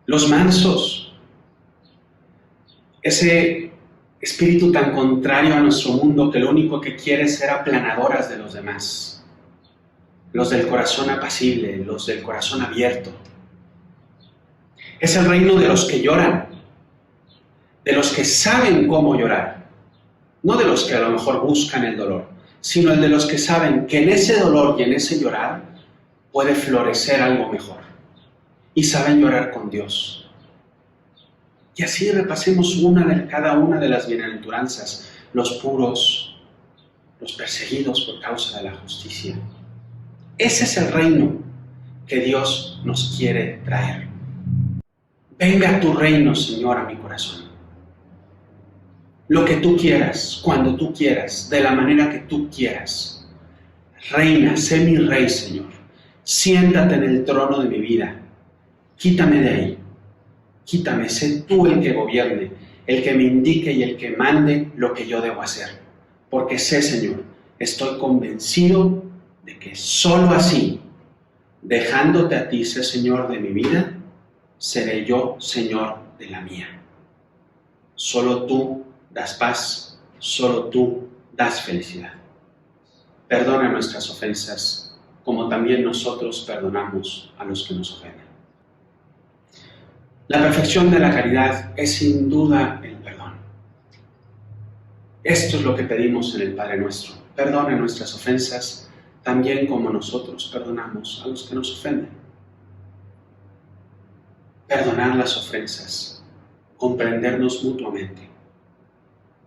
Los mansos, ese espíritu tan contrario a nuestro mundo que lo único que quiere es ser aplanadoras de los demás. Los del corazón apacible, los del corazón abierto. Es el reino de los que lloran, de los que saben cómo llorar, no de los que a lo mejor buscan el dolor, sino el de los que saben que en ese dolor y en ese llorar puede florecer algo mejor. Y saben llorar con Dios. Y así repasemos cada una de las bienaventuranzas, los puros, los perseguidos por causa de la justicia. Ese es el reino que Dios nos quiere traer. Venga tu reino, Señor, a mi corazón. Lo que tú quieras, cuando tú quieras, de la manera que tú quieras. Reina, sé mi rey, Señor. Siéntate en el trono de mi vida. Quítame de ahí. Quítame, sé tú el que gobierne, el que me indique y el que mande lo que yo debo hacer. Porque sé, Señor, estoy convencido de que solo así, dejándote a ti, sé Señor de mi vida, seré yo Señor de la mía. Solo tú das paz, solo tú das felicidad. Perdona nuestras ofensas, como también nosotros perdonamos a los que nos ofenden. La perfección de la caridad es sin duda el perdón. Esto es lo que pedimos en el Padre Nuestro. Perdona nuestras ofensas, también como nosotros perdonamos a los que nos ofenden. Perdonar las ofensas, comprendernos mutuamente.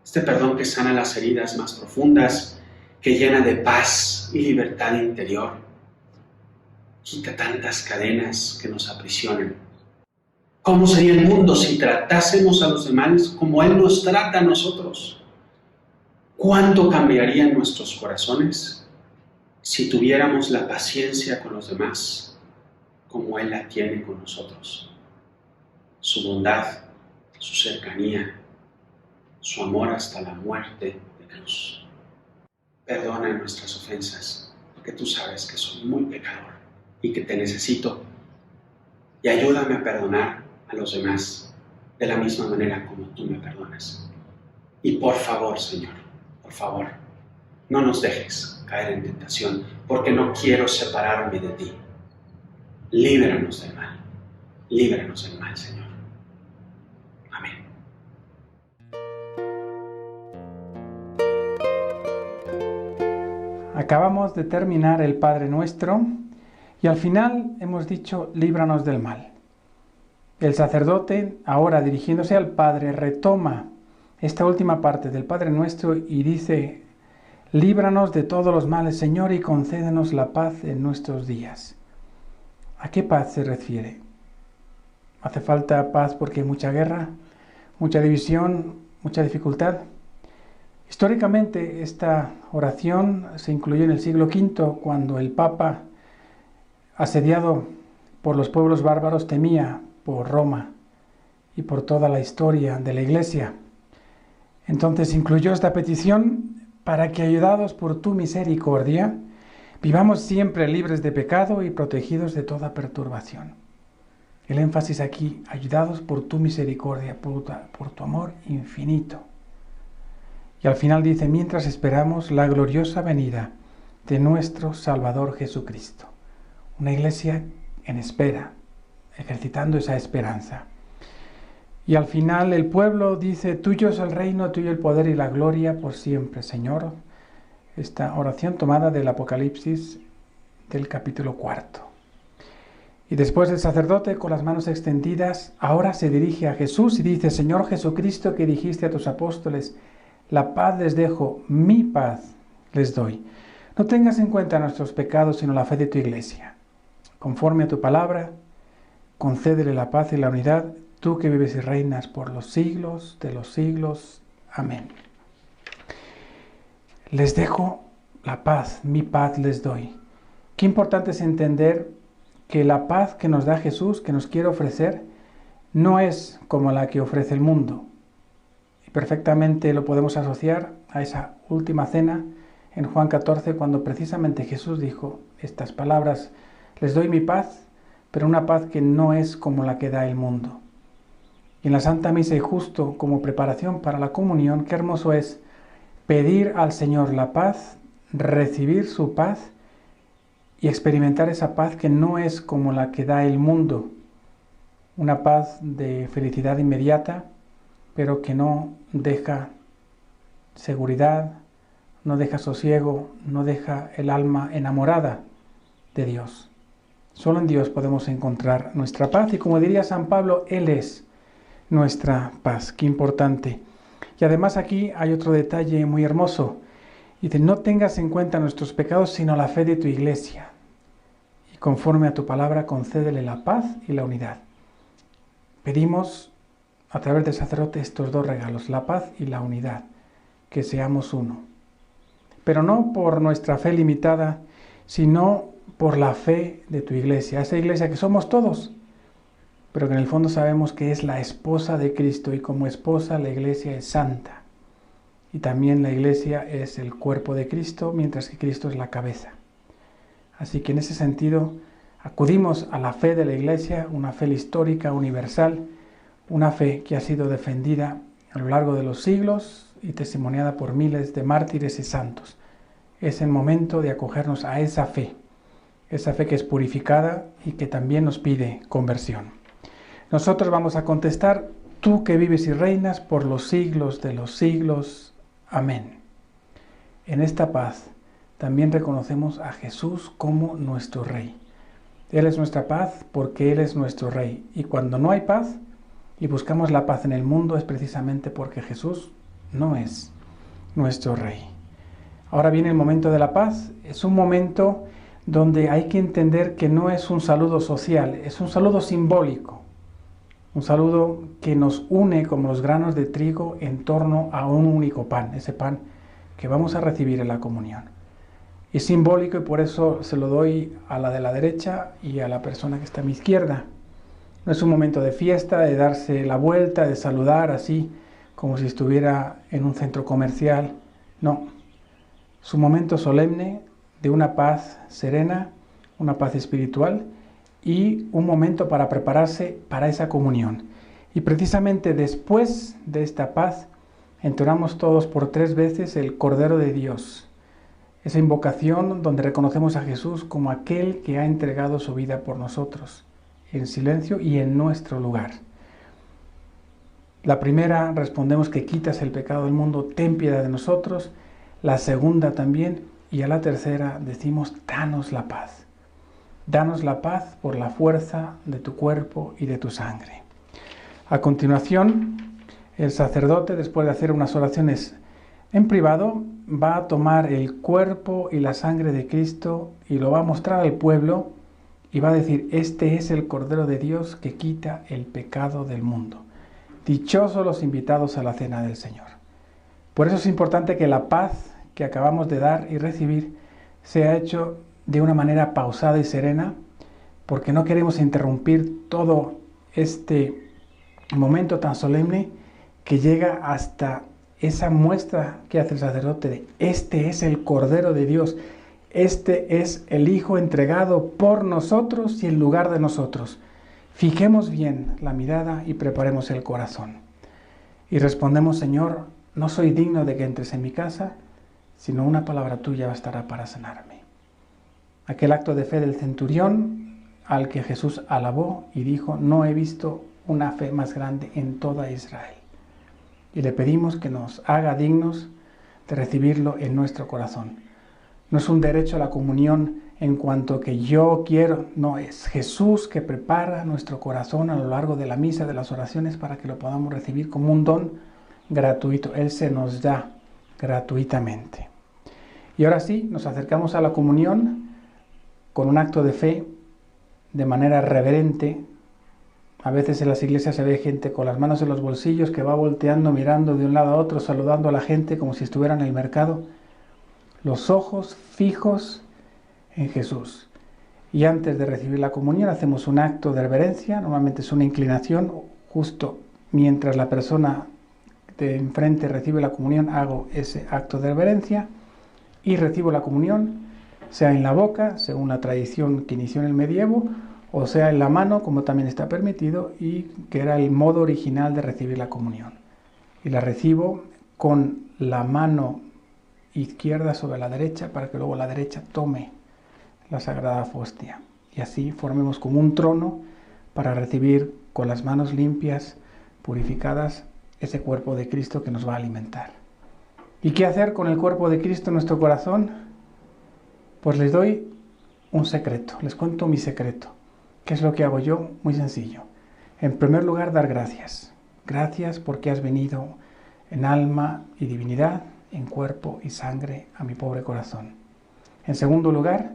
Este perdón que sana las heridas más profundas, que llena de paz y libertad interior, quita tantas cadenas que nos aprisionan. ¿Cómo sería el mundo si tratásemos a los demás como Él nos trata a nosotros? ¿Cuánto cambiarían nuestros corazones si tuviéramos la paciencia con los demás como Él la tiene con nosotros? Su bondad, su cercanía, su amor hasta la muerte de cruz. Perdona nuestras ofensas, porque tú sabes que soy muy pecador y que te necesito. Y ayúdame a perdonar a los demás de la misma manera como tú me perdonas. Y por favor, Señor, por favor, no nos dejes caer en tentación, porque no quiero separarme de ti. Líbranos del mal. Líbranos del mal, Señor. Amén. Acabamos de terminar el Padre Nuestro y al final hemos dicho líbranos del mal. El sacerdote, ahora dirigiéndose al Padre, retoma esta última parte del Padre Nuestro y dice: líbranos de todos los males, Señor, y concédenos la paz en nuestros días. ¿A qué paz se refiere? ¿Hace falta paz porque hay mucha guerra, mucha división, mucha dificultad? Históricamente esta oración se incluyó en el siglo V, cuando el Papa, asediado por los pueblos bárbaros, temía por Roma y por toda la historia de la Iglesia. Entonces incluyó esta petición para que, ayudados por tu misericordia, vivamos siempre libres de pecado y protegidos de toda perturbación. El énfasis aquí: ayudados por tu misericordia, por tu amor infinito. Y al final dice: mientras esperamos la gloriosa venida de nuestro Salvador Jesucristo. Una iglesia en espera, ejercitando esa esperanza. Y al final el pueblo dice: tuyo es el reino, tuyo el poder y la gloria por siempre, Señor. Esta oración tomada del Apocalipsis del capítulo 4. Y después el sacerdote, con las manos extendidas, ahora se dirige a Jesús y dice: Señor Jesucristo, que dijiste a tus apóstoles: la paz les dejo, mi paz les doy. No tengas en cuenta nuestros pecados, sino la fe de tu iglesia. Conforme a tu palabra, concédele la paz y la unidad, tú que vives y reinas por los siglos de los siglos. Amén. Les dejo la paz, mi paz les doy. Qué importante es entender que la paz que nos da Jesús, que nos quiere ofrecer, no es como la que ofrece el mundo. Y perfectamente lo podemos asociar a esa última cena en Juan 14, cuando precisamente Jesús dijo estas palabras: les doy mi paz, pero una paz que no es como la que da el mundo. Y en la Santa Misa, y justo como preparación para la comunión, qué hermoso es pedir al Señor la paz, recibir su paz y experimentar esa paz que no es como la que da el mundo. Una paz de felicidad inmediata, pero que no deja seguridad, no deja sosiego, no deja el alma enamorada de Dios. Solo en Dios podemos encontrar nuestra paz, y como diría San Pablo, Él es nuestra paz. Qué importante. Y además aquí hay otro detalle muy hermoso. Dice: no tengas en cuenta nuestros pecados, sino la fe de tu iglesia. Y conforme a tu palabra, concédele la paz y la unidad. Pedimos a través del sacerdote estos dos regalos: la paz y la unidad, que seamos uno. Pero no por nuestra fe limitada, sino por la fe de tu iglesia, esa iglesia que somos todos, pero que en el fondo sabemos que es la esposa de Cristo, y como esposa la iglesia es santa. Y también la iglesia es el cuerpo de Cristo, mientras que Cristo es la cabeza. Así que en ese sentido acudimos a la fe de la iglesia, una fe histórica, universal, una fe que ha sido defendida a lo largo de los siglos y testimoniada por miles de mártires y santos. Es el momento de acogernos a esa fe que es purificada y que también nos pide conversión. Nosotros vamos a contestar: tú que vives y reinas por los siglos de los siglos. Amén. En esta paz también reconocemos a Jesús como nuestro Rey. Él es nuestra paz porque Él es nuestro Rey. Y cuando no hay paz y buscamos la paz en el mundo, es precisamente porque Jesús no es nuestro Rey. Ahora viene el momento de la paz. Es un momento donde hay que entender que no es un saludo social, es un saludo simbólico. Un saludo que nos une como los granos de trigo en torno a un único pan, ese pan que vamos a recibir en la comunión. Es simbólico y por eso se lo doy a la de la derecha y a la persona que está a mi izquierda. No es un momento de fiesta, de darse la vuelta, de saludar así como si estuviera en un centro comercial. No, es un momento solemne de una paz serena, una paz espiritual, y un momento para prepararse para esa comunión. Y precisamente después de esta paz, entonamos todos por 3 veces el Cordero de Dios, esa invocación donde reconocemos a Jesús como aquel que ha entregado su vida por nosotros, en silencio y en nuestro lugar. La primera respondemos que quitas el pecado del mundo, ten piedad de nosotros. La segunda también, y a la tercera decimos, danos la paz. Danos la paz por la fuerza de tu cuerpo y de tu sangre. A continuación, el sacerdote, después de hacer unas oraciones en privado, va a tomar el cuerpo y la sangre de Cristo y lo va a mostrar al pueblo y va a decir, este es el Cordero de Dios que quita el pecado del mundo. Dichosos los invitados a la cena del Señor. Por eso es importante que la paz que acabamos de dar y recibir sea hecho de una manera pausada y serena, porque no queremos interrumpir todo este momento tan solemne que llega hasta esa muestra que hace el sacerdote de este es el Cordero de Dios, este es el Hijo entregado por nosotros y en lugar de nosotros. Fijemos bien la mirada y preparemos el corazón. Y respondemos, Señor, no soy digno de que entres en mi casa, sino una palabra tuya bastará para sanarme. Aquel acto de fe del centurión al que Jesús alabó y dijo, no he visto una fe más grande en toda Israel. Y le pedimos que nos haga dignos de recibirlo en nuestro corazón. No es un derecho a la comunión en cuanto que yo quiero, no, es Jesús que prepara nuestro corazón a lo largo de la misa, de las oraciones, para que lo podamos recibir como un don gratuito. Él se nos da gratuitamente. Y ahora sí, nos acercamos a la comunión con un acto de fe, de manera reverente. A veces en las iglesias se ve gente con las manos en los bolsillos que va volteando, mirando de un lado a otro, saludando a la gente como si estuviera en el mercado. Los ojos fijos en Jesús. Y antes de recibir la comunión hacemos un acto de reverencia, normalmente es una inclinación, justo mientras la persona de enfrente recibe la comunión, hago ese acto de reverencia y recibo la comunión, sea en la boca, según la tradición que inició en el medievo, o sea en la mano, como también está permitido, y que era el modo original de recibir la comunión. Y la recibo con la mano izquierda sobre la derecha, para que luego la derecha tome la Sagrada Hostia. Y así formemos como un trono para recibir con las manos limpias, purificadas, ese cuerpo de Cristo que nos va a alimentar. ¿Y qué hacer con el cuerpo de Cristo en nuestro corazón? Pues les doy un secreto, les cuento mi secreto. ¿Qué es lo que hago yo? Muy sencillo. En primer lugar, dar gracias. Gracias porque has venido en alma y divinidad, en cuerpo y sangre a mi pobre corazón. En segundo lugar,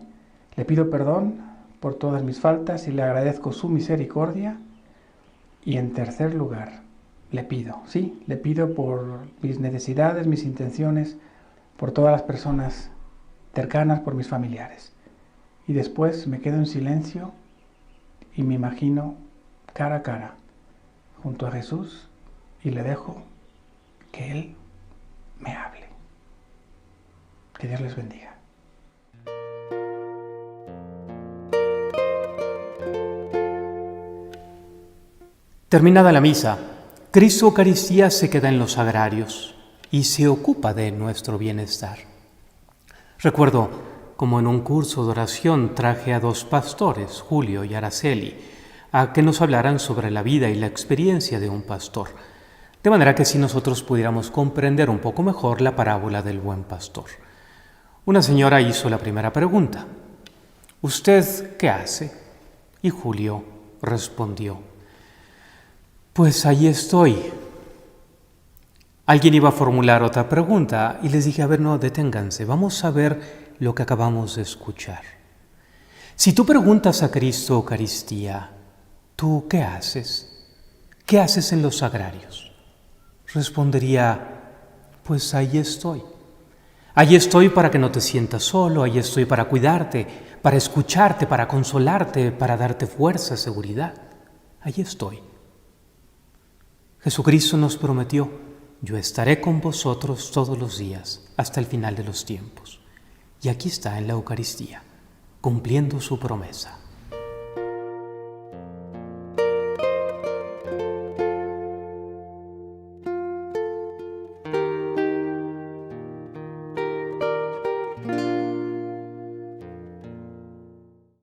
le pido perdón por todas mis faltas y le agradezco su misericordia. Y en tercer lugar, le pido por mis necesidades, mis intenciones, por todas las personas cercanas, por mis familiares. Y después me quedo en silencio y me imagino cara a cara junto a Jesús y le dejo que Él me hable. Que Dios les bendiga. Terminada la misa, Cristo Eucaristía se queda en los sagrarios y se ocupa de nuestro bienestar. Recuerdo como en un curso de oración traje a 2 pastores, Julio y Araceli, a que nos hablaran sobre la vida y la experiencia de un pastor, de manera que si nosotros pudiéramos comprender un poco mejor la parábola del buen pastor. Una señora hizo la primera pregunta: ¿usted qué hace? Y Julio respondió: pues ahí estoy. Alguien iba a formular otra pregunta y les dije, a ver, no, deténganse, vamos a ver lo que acabamos de escuchar. Si tú preguntas a Cristo Eucaristía, ¿tú qué haces? ¿Qué haces en los sagrarios? Respondería, pues ahí estoy. Ahí estoy para que no te sientas solo, ahí estoy para cuidarte, para escucharte, para consolarte, para darte fuerza, seguridad. Ahí estoy. Jesucristo nos prometió, yo estaré con vosotros todos los días hasta el final de los tiempos. Y aquí está en la Eucaristía, cumpliendo su promesa.